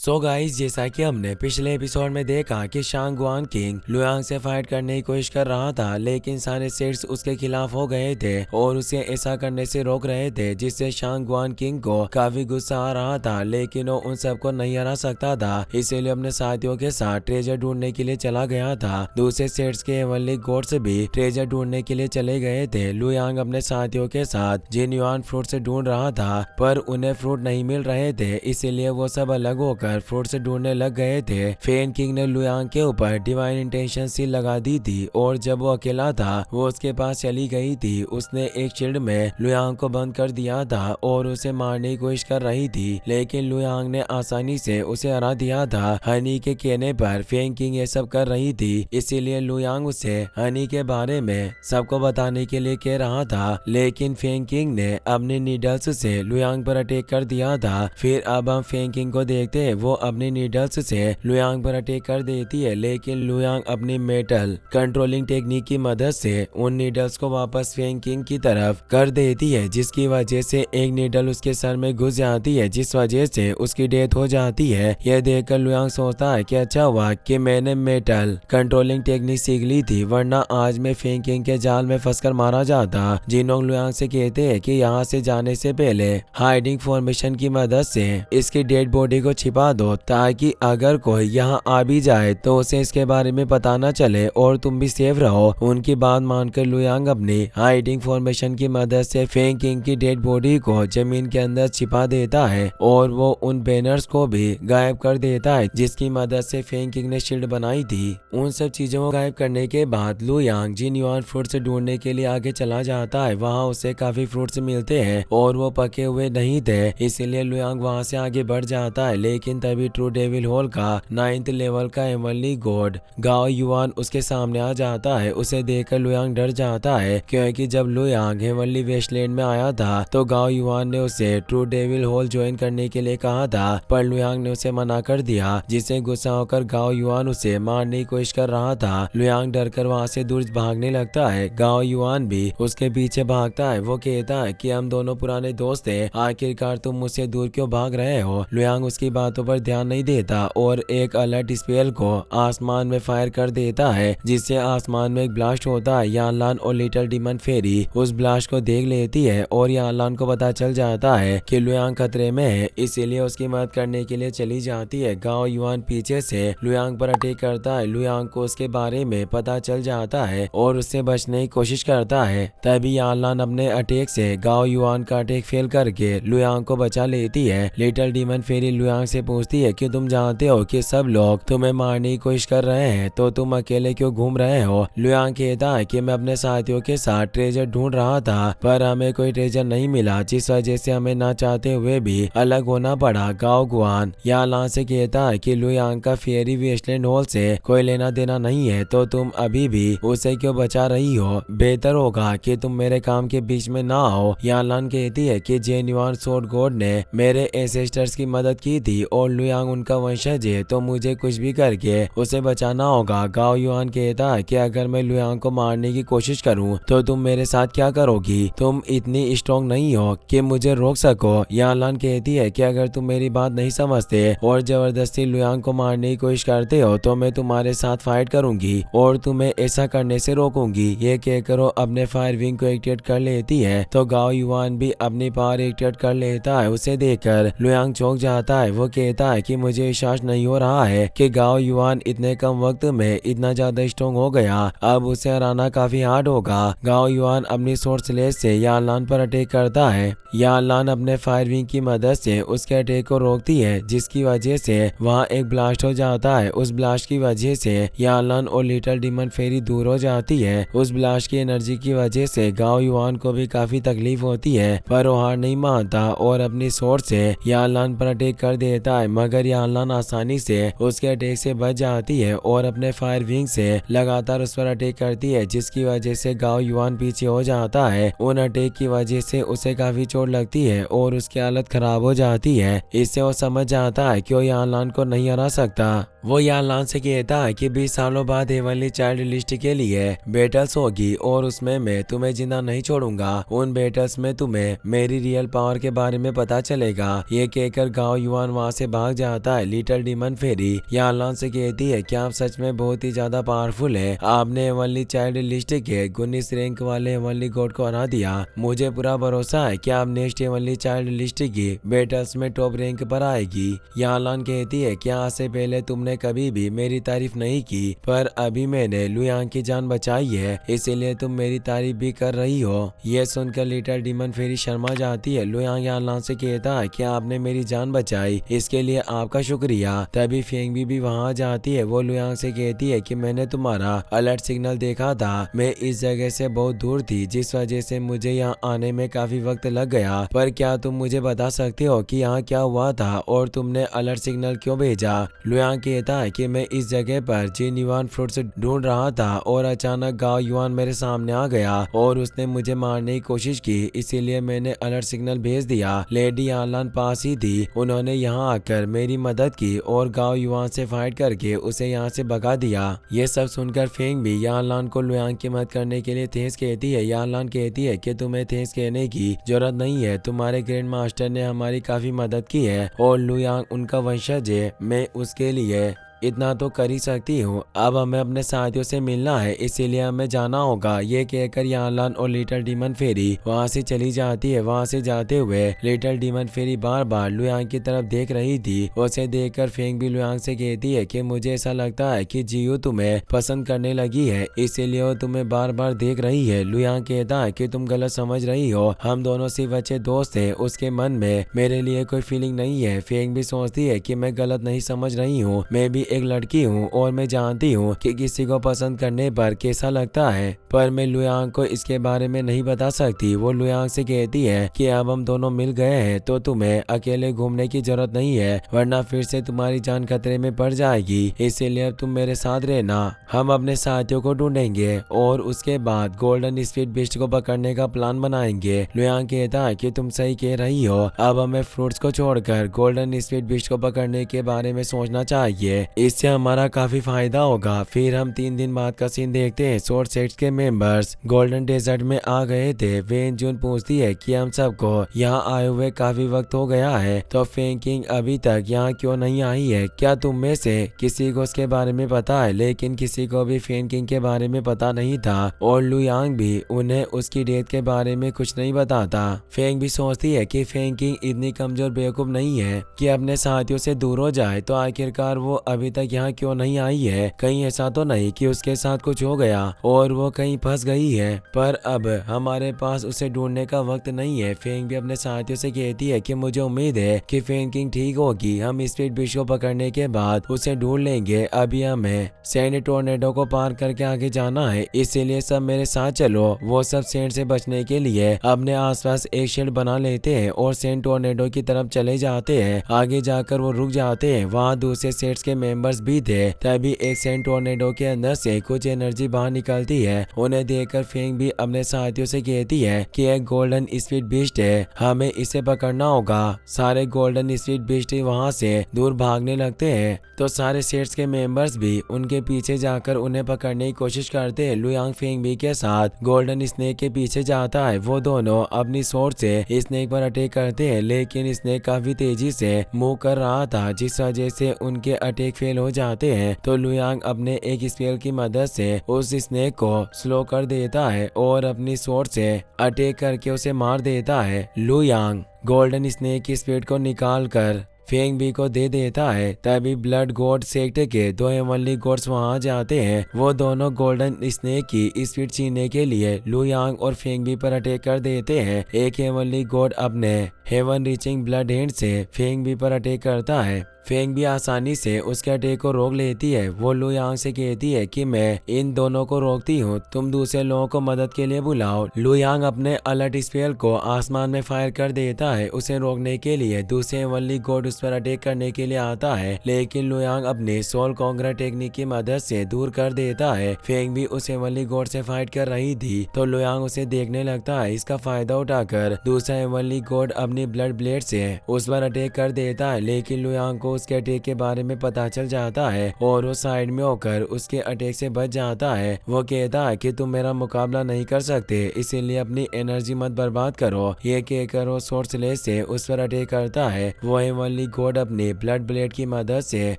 So guys, जैसा कि हमने पिछले एपिसोड में देखा कि शांगवान किंग लुयांग से फाइट करने की कोशिश कर रहा था, लेकिन सारे सेट्स उसके खिलाफ हो गए थे और उसे ऐसा करने से रोक रहे थे, जिससे शांगवान किंग को काफी गुस्सा आ रहा था। लेकिन वो उन सबको नहीं हरा सकता था, इसीलिए अपने साथियों के साथ ट्रेजर ढूंढने के लिए चला गया था। दूसरे सेट्स के हेवनली गॉड्स भी ट्रेजर ढूंढने के लिए चले गए थे। लुयांग अपने साथियों के साथ जिनयुआन फ्रूट से ढूंढ रहा था, पर उन्हें फ्रूट नहीं मिल रहे थे, इसीलिए वो सब अलग होकर फ्रूट से ढूंढने लग गए थे। फेन किंग ने लुयांग के ऊपर डिवाइन इंटेंशन सील लगा दी थी और जब वो अकेला था वो उसके पास चली गई थी। उसने एक शील्ड में लुयांग को बंद कर दिया था और उसे मारने की कोशिश कर रही थी, लेकिन लुयांग ने आसानी से उसे हरा दिया था। हनी के कहने पर फेन किंग ये सब कर रही थी, इसीलिए लुयांग उसे हनी के बारे में सबको बताने के लिए कह रहा था, लेकिन फेन किंग ने अपने नीडल्स से लुयांग पर अटैक कर दिया था। फिर अब हम फेन किंग को देखते हैं, वो अपनी नीडल्स से लुयांग पर अटैक कर देती है, लेकिन लुयांग अपनी मेटल कंट्रोलिंग टेक्निक की मदद से उन नीडल्स को वापस फेन किंग की तरफ कर देती है, जिसकी वजह से एक नीडल उसके सर में घुस जाती है, जिस वजह से उसकी डेथ हो जाती है। यह देखकर लुयांग सोचता है कि अच्छा हुआ कि मैंने मेटल कंट्रोलिंग टेक्निक सीख ली थी, वरना आज मैं फेन किंग के जाल में फंसकर मारा जाता। जिनोंग लुयांग से कहते हैं कि यहाँ से जाने से पहले हाइडिंग फॉर्मेशन की मदद से इसकी डेड बॉडी को छिपा दो, ताकि अगर कोई यहाँ आ भी जाए तो उसे इसके बारे में पता न चले और तुम भी सेफ रहो। उनकी बात मानकर लुयांग अपनी हाइडिंग फॉर्मेशन की मदद से फेन किंग की डेड बॉडी को जमीन के अंदर छिपा देता है और वो उन बैनर्स को भी गायब कर देता है, जिसकी मदद से फेन किंग ने शील्ड बनाई थी। उन सब चीजों को गायब करने के बाद लुयांग जिनयुआन फ्रूट से ढूंढने के लिए आगे चला जाता है। वहाँ उसे काफी फ्रूट्स मिलते हैं और वो पके हुए नहीं थे, इसीलिए लुयांग वहाँ से आगे बढ़ जाता है। लेकिन तभी ट्रू डेविल हॉल का 9th लेवल का हेवनली गॉड गाओ युआन उसके सामने आ जाता है। उसे देखकर लुयांग डर जाता है, क्योंकि जब लुयांग हेवनली वेस्टलैंड में आया था तो गाओ युआन ने उसे ट्रू डेविल हॉल ज्वाइन करने के लिए कहा था, पर लुयांग ने उसे मना कर दिया, जिससे गुस्सा होकर गाओ युआन उसे मारने की कोशिश कर रहा था। लुयांग डरकर वहाँ से दूर भागने लगता है। गाओ युआन भी उसके पीछे भागता है। वो कहता है कि हम दोनों पुराने दोस्त हैं, आखिरकार तुम मुझसे दूर क्यों भाग रहे हो। लुयांग उसकी बातों पर ध्यान नहीं देता और एक अलर्ट स्पेल को आसमान में फायर कर देता है, जिससे आसमान में एक ब्लास्ट होता है। यानलान और लिटिल डीमन फेरी उस ब्लास्ट को देख लेती है और यानलान को पता चल जाता है कि लुयांग खतरे में है, इसीलिए उसकी मदद करने के लिए चली जाती है। गाओ युआन पीछे से लुयांग पर अटैक करता है। लुयांग को उसके बारे में पता चल जाता है और उससे बचने की कोशिश करता है। तभी यानलान अपने अटैक से गाओ युआन का अटैक फेल करके लुयांग को बचा लेती है। लिटिल डीमन फेरी लुयांग से पूछती है कि तुम जानते हो कि सब लोग तुम्हें मारने की कोशिश कर रहे हैं, तो तुम अकेले क्यों घूम रहे हो। लुयांग कहता है कि मैं अपने साथियों के साथ ट्रेजर ढूंढ रहा था, पर हमें कोई ट्रेजर नहीं मिला, जिस वजह से हमें ना चाहते हुए भी अलग होना पड़ा। गाओ गुआन यानलान से कहता है कि लुयांग का फेरी वेस्टलैंड हॉल से कोई लेना देना नहीं है, तो तुम अभी भी उसे क्यों बचा रही हो। बेहतर होगा कि तुम मेरे काम के बीच में ना आओ। यानलान कहती है कि जिनयुआन स्वॉर्ड गॉड ने मेरे एंसेस्टर्स की मदद की थी और लुयांग उनका वंशज है, तो मुझे कुछ भी करके उसे बचाना होगा। गाओ युआन कहता है कि अगर मैं लुयांग को मारने की कोशिश करूं तो तुम मेरे साथ क्या करोगी। तुम इतनी स्ट्रॉन्ग नहीं हो कि मुझे रोक सको। यानलान कहती है कि अगर तुम मेरी बात नहीं समझते और जबरदस्ती लुयांग को मारने की कोशिश करते हो तो मैं तुम्हारे साथ फाइट करूंगी और तुम्हें ऐसा करने से रोकूंगी। ये कहकर वो अपने फायर विंग को एक्टिवेट कर लेती है, तो गाओ युआन भी अपनी पावर एक्टिवेट कर लेता है। उसे देखकर लुयांग चौंक जाता है। वो कहता है कि मुझे विश्वास नहीं हो रहा है कि गाओ युआन इतने कम वक्त में इतना ज्यादा स्ट्रॉन्ग हो गया। अब उसे हराना काफी हार्ड होगा। गाओ युआन अपनी शॉर्ट स्लेज से यानलान पर अटैक करता है। यानलान अपने फायर विंग की मदद से उसके अटैक को रोकती है, जिसकी वजह से वहाँ एक ब्लास्ट हो जाता है। उस ब्लास्ट की वजह से यानलान और लिटिल डीमन फेरी दूर हो जाती है। उस ब्लास्ट की एनर्जी की वजह से गाओ युआन को भी काफी तकलीफ होती है, पर वो हार नहीं मानता और अपनी शॉर्ट से यानलान पर अटैक कर देता है, मगर यानलान आसानी से उसके अटैक से बच जाती है और अपने फायर विंग से लगातार उस पर अटैक करती है, जिसकी वजह से गाओ युआन पीछे हो जाता है। उन अटैक की वजह से उसे काफी चोट लगती है और उसकी हालत खराब हो जाती है। इससे वो समझ जाता है कि वो यानलान को नहीं हरा सकता। वो यान लान से कहता है कि 20 सालों बाद हेवनली चाइल्ड लिस्ट के लिए बैटल्स होगी और उसमें मैं तुम्हें जिंदा नहीं छोड़ूंगा। उन बैटल्स में तुम्हें मेरी रियल पावर के बारे में पता चलेगा। ये कहकर गांव युवान वहां से भाग जाता है। लिटिल डीमन फेरी यान लान से कहती है कि आप सच में बहुत ही ज्यादा पावरफुल है। आपने हेवनली चाइल्ड लिस्ट के 19 रैंक वाले हेवनली गॉड को हरा दिया। मुझे पूरा भरोसा है कि आप नेक्स्ट हेवनली चाइल्ड लिस्ट की बैटल्स में टॉप रैंक पर आएगी। यान लान कहती है कि आज से पहले तुमने कभी भी मेरी तारीफ नहीं की, पर अभी मैंने लुयांग की जान बचाई है, इसीलिए तुम मेरी तारीफ भी कर रही हो। ये सुनकर लिटिल डीमन फेरी शर्मा जाती है। लुयांग यान लान से कहता है कि आपने मेरी जान बचाई, इसके लिए आपका शुक्रिया। तभी फेंगबी भी वहाँ जाती है। वो लुयांग से कहती है कि मैंने तुम्हारा अलर्ट सिग्नल देखा था। मैं इस जगह से बहुत दूर थी, जिस वजह से मुझे यहाँ आने में काफी वक्त लग गया, पर क्या तुम मुझे बता सकते हो कि यहाँ क्या हुआ था और तुमने अलर्ट सिग्नल क्यों भेजा? लुयांग कहता है कि मैं इस जगह पर जिन युवान फ्रूट्स ढूंढ रहा था और अचानक गांव युवान मेरे सामने आ गया और उसने मुझे मारने की कोशिश की, इसीलिए मैंने अलर्ट सिग्नल भेज दिया। लेडी यान लान पास ही थी, उन्होंने यहाँ आकर मेरी मदद की और गांव युवान से फाइट करके उसे यहाँ से भगा दिया। ये सब सुनकर फेंग भी यान लान को लुयांग की मदद करने के लिए थैंक्स कहती है। यान लान कहती है कि तुम्हें थैंक्स कहने की जरूरत नहीं है, तुम्हारे ग्रैंड मास्टर ने हमारी काफी मदद की है और लुयांग उनका वंशज है, मैं उसके लिए इतना तो कर ही सकती हूँ। अब हमें अपने साथियों से मिलना है, इसीलिए हमें जाना होगा। ये कहकर यान लान और लिटिल डीमन फेरी वहाँ से चली जाती है। वहाँ से जाते हुए लिटिल डीमन फेरी बार बार लुयांग की तरफ देख रही थी। उसे देखकर फेंग भी लुयांग से कहती है कि मुझे ऐसा लगता है कि जियो तुम्हें पसंद करने लगी है, इसीलिए वो तुम्हें बार बार देख रही है। लुयांग कहता है कि तुम गलत समझ रही हो, हम दोनों सिर्फ अच्छे दोस्त हैं, उसके मन में मेरे लिए कोई फीलिंग नहीं है। फेंग भी सोचती है कि मैं गलत नहीं समझ रही हूँ, मैं भी एक लड़की हूँ और मैं जानती हूँ कि किसी को पसंद करने पर कैसा लगता है, पर मैं लुयांग को इसके बारे में नहीं बता सकती। वो लुयांग से कहती है कि अब हम दोनों मिल गए हैं तो तुम्हें अकेले घूमने की जरूरत नहीं है, वरना फिर से तुम्हारी जान खतरे में पड़ जाएगी, इसीलिए अब तुम मेरे साथ रहना। हम अपने साथियों को ढूंढेंगे और उसके बाद गोल्डन स्पीड बिस्ट को पकड़ने का प्लान बनाएंगे। लुयांग कहता है कि तुम सही कह रही हो, अब हमें फ्रूट्स को छोड़कर गोल्डन स्पीड बिस्ट को पकड़ने के बारे में सोचना चाहिए, इससे हमारा काफी फायदा होगा। फिर हम 3 दिन बाद का सीन देखते हैं। शॉर्ट सेट्स के मेंबर्स गोल्डन डेजर्ट में आ गए थे। वेन जून पूछती है कि हम सबको यहाँ आए हुए काफी वक्त हो गया है, तो फेंग किंग अभी तक यहाँ क्यों नहीं आई है? क्या तुम में से किसी को उसके बारे में पता है? लेकिन किसी को भी फेंग किंग के बारे में पता नहीं था और लुयांग भी उन्हें उसकी डेथ के बारे में कुछ नहीं बताता। फेंग भी सोचती है कि फेंग किंग इतनी कमजोर बेवकूफ नहीं है कि अपने साथियों से दूर हो जाए, तो आखिरकार वो अभी तक यहाँ क्यों नहीं आई है? कहीं ऐसा तो नहीं कि उसके साथ कुछ हो गया और वो कहीं फंस गई है? पर अब हमारे पास उसे ढूंढने का वक्त नहीं है। फेंग भी अपने साथियों से कहती है कि मुझे उम्मीद है कि फेंग किंग ठीक होगी, हम स्पीड बिश को पकड़ने के बाद उसे ढूंढ लेंगे। अभी हमें सैंड टोर्नेडो को पार करके आगे जाना है, इसीलिए सब मेरे साथ चलो। वो सब सैंड से बचने के लिए अपने आसपास एक शील्ड बना लेते हैं और सैंड टोर्नेडो की तरफ चले जाते हैं। आगे जाकर वो रुक जाते हैं, वहाँ दूसरे सेट्स के मेंबर्स भी थे। तभी एक सैंड टोर्नेडो के अंदर से कुछ एनर्जी बाहर निकलती है। उन्हें देखकर फेंग भी अपने साथियों से कहती है कि एक गोल्डन स्पीड बीस्ट है, हमें इसे पकड़ना होगा। सारे गोल्डन स्पीड बीस्ट वहां से दूर भागने लगते हैं, तो सारे सेट्स के मेंबर्स भी उनके पीछे जाकर उन्हें पकड़ने की कोशिश करते हैं। लुयांग फेंग भी के साथ गोल्डन स्नेक के पीछे जाता है। वो दोनों अपनी सोर्स से स्नेक पर अटैक करते हैं, लेकिन स्नेक काफी तेजी से मूव कर रहा था, जिस वजह से उनके अटैक फेल हो जाते हैं। तो लुयांग अपने एक स्पेल की मदद से उस स्नेक को स्लो कर देता है और अपनी स्वॉर्ड से अटैक करके उसे मार देता है। लुयांग गोल्डन स्नेक की स्पीड को निकाल कर फेंग बी को दे देता है। तभी ब्लड गॉड सेक्ट के 2 हेवनली गॉड्स वहां जाते हैं। वो दोनों गोल्डन स्नेक की स्पीड छीनने के लिए लुयांग और फेंग बी पर अटैक कर देते हैं। एक हेवनली गॉड अपने हेवन रीचिंग ब्लड हैंड से फेंग बी पर अटैक करता है। फेंग भी आसानी से उसके अटैक को रोक लेती है। वो लुयांग से कहती है कि मैं इन दोनों को रोकती हूँ, तुम दूसरे लोगों को मदद के लिए बुलाओ। लुयांग अपने अलर्ट स्पेल को आसमान में फायर कर देता है उसे रोकने के लिए। दूसरे हेवनली गॉड उस पर अटैक करने के लिए आता है, लेकिन लुयांग अपने सोल कॉन्करर टेक्निक की मदद से दूर कर देता है। फेंग भी उस हेवनली गॉड से फाइट कर रही थी, तो लुयांग उसे देखने लगता है। इसका फायदा उठाकर दूसरा हेवनली गॉड अपनी ब्लड ब्लेड से उस पर अटैक कर देता है, लेकिन लुयांग को उसके अटैक के बारे में पता चल जाता है और वो साइड में होकर उसके अटैक से बच जाता है। वो कहता है कि तुम मेरा मुकाबला नहीं कर सकते, इसीलिए अपनी एनर्जी मत बर्बाद करो। ये कहकर वो स्वॉर्ड स्लेज से उस पर अटैक करता है। वो हेवनली गॉड अपनी ब्लड ब्लेड की मदद से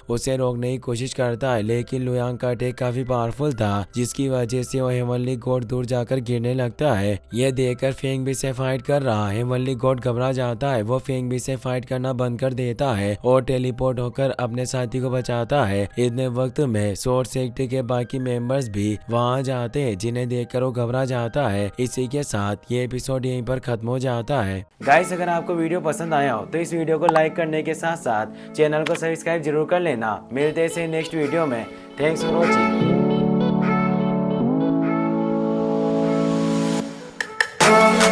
उसे रोकने की कोशिश करता है, लेकिन लुयांग का अटैक काफी पावरफुल था, जिसकी वजह से वो हेवनली गॉड दूर जाकर गिरने लगता है। यह देखकर फेंग बी से फाइट कर रहा हेवनली गॉड घबरा जाता है। वो फेंग बी से फाइट करना बंद कर देता है और टेलीपोर्ट होकर अपने साथी को बचाता है। इतने वक्त में स्वॉर्ड सेक्टर के बाकी मेंबर्स भी वहां जाते हैं, जिन्हें देखकर वो घबरा जाता है। इसी के साथ ये एपिसोड यहीं पर खत्म हो जाता है। गाइस, अगर आपको वीडियो पसंद आया हो तो इस वीडियो को लाइक करने के साथ साथ चैनल को सब्सक्राइब जरूर कर लेना। मिलते हैं नेक्स्ट वीडियो में। Thanks for watching.